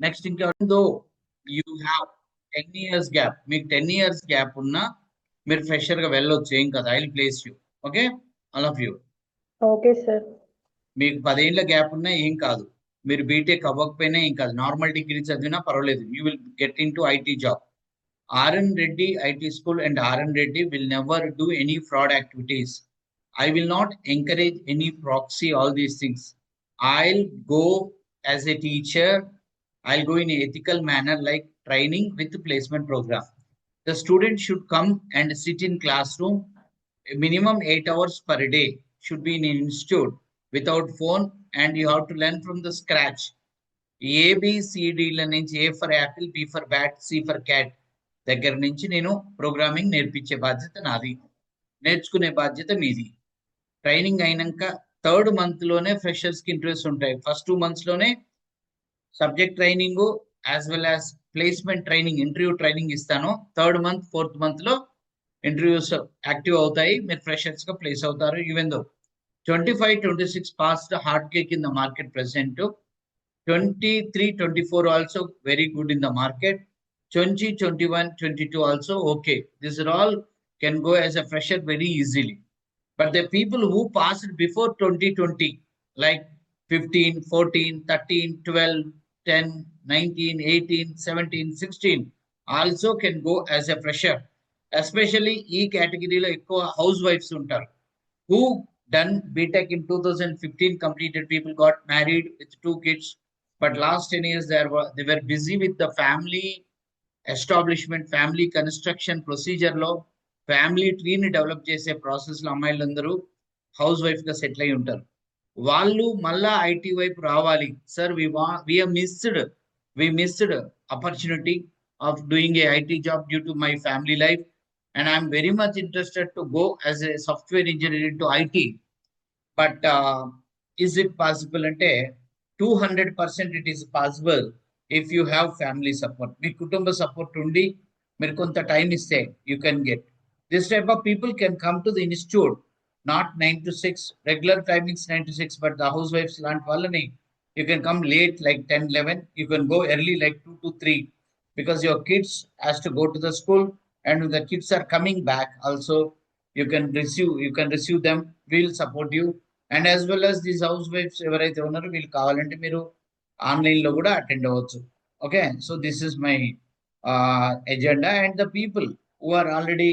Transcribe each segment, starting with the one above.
Next ఇంకా though you have 10 years gap, మీకు 10 years gap ఉన్నా మీరు ఫ్రెషర్ గా వెళ్ళొచ్చు, ఏం కదా. I will place you. Okay, all of you. Okay sir. మీకు 10 ఏళ్ల గ్యాప్ ఉన్నా ఏం కాదు, మీరు బీటెక్ అవ్వకపోయినా ఏం కాదు, నార్మల్ డిగ్రీ చదివినా పర్వాలేదు, you will get in to IT job. RN Reddy IT School and RN Reddy will never do any fraud activities. I will not encourage any proxy, all these things. I'll go as a teacher. I'll go in an ethical manner like training with placement program. The student should come and sit in classroom. A minimum 8 hours per day should be in an institute without phone, and you have to learn from the scratch. ABCD నుంచి A for apple, B for bat, C for cat దగ్గర నుంచి నేను programming నేర్పించే బాధ్యత నాది, నేర్చుకునే బాధ్యత మీది. ట్రైనింగ్ అయినాక 3rd month లోనే ఫ్రెషర్స్ కి ఇంటర్వ్యూస్ ఉంటాయి. ఫస్ట్ 2 months లోనే subject training as well as placement training, interview training ఇస్తాను. 3rd month 4th month లో ఇంటర్వ్యూస్ యాక్టివ్ అవుతాయి, మీరు ఫ్రెషర్స్ గా ప్లేస్ అవుతారు. Even though 25-26 passed hard cake in the market present. 23-24 also very good in the market. 20-21-22 also okay. These are all can go as a fresher very easily. But the people who passed before 2020, like 15, 14, 13, 12, 10, 19, 18, 17, 16, also can go as a fresher. Especially e category lo ekko housewives untaru who done BTech in 2015, completed, people got married with 2 kids. But last 10 years they were busy with the family establishment, family construction procedure లో family ట్రీని develop చేసే process లో అమ్మాయిలందరూ house wife గా settle అయి ఉంటారు. వాళ్ళు మళ్ళా ఐటీ వైపు రావాలి. Sir we missed opportunity of doing a IT job due to my family life, and I'm very much interested to go as a software engineer into IT. But is it possible అంటే 200% it is possible if you have family support. మీ కుటుంబ support ఉండి మీరు కొంత time ఇస్తే you can get. This type of people can come to the institute, not 9 to 6, regular timings 9 to 6, but the housewives లాంటి వాళ్ళని you can come late like 10, 11. You can go early like 2 to 3 because your kids has to go to the school, and when the kids are coming back also you can receive them. We'll support you, and as well as these housewives ఎవరైతే ఉన్నారో వీళ్ళు కావాలంటే మీరు online లో కూడా attend అవ్వచ్చు. Okay, so this is my agenda. And the people who are already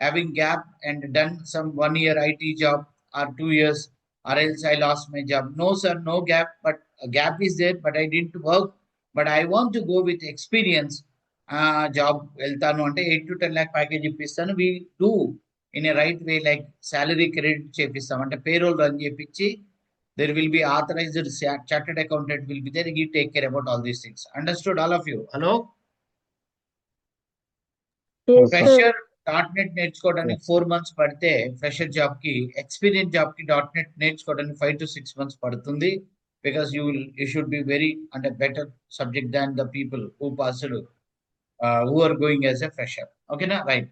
having gap and done some 1 year IT job or 2 years, or else I lost my job. No sir, no gap, but a gap is there, but I didn't work, but I want to go with experience. Job వెళ్తాను అంటే 8 to 10 lakh package ఇప్పిస్తాను. We do in a right way, like salary credit చేపిస్తాం, అంటే payroll run చేపించి there will be authorized chartered accountant will be there. He take care about all these things. Understood, all of you? Hello? Yes, Fresher sir. .NET నేర్చుకోవడానికి 4 months పడితే fresher job కి, experience job కి .NET నేర్చుకోవడానికి 5 to 6 months పడుతుంది. Because you should be very under better subject than the people who passed who are going as a fresher. Okay na, right?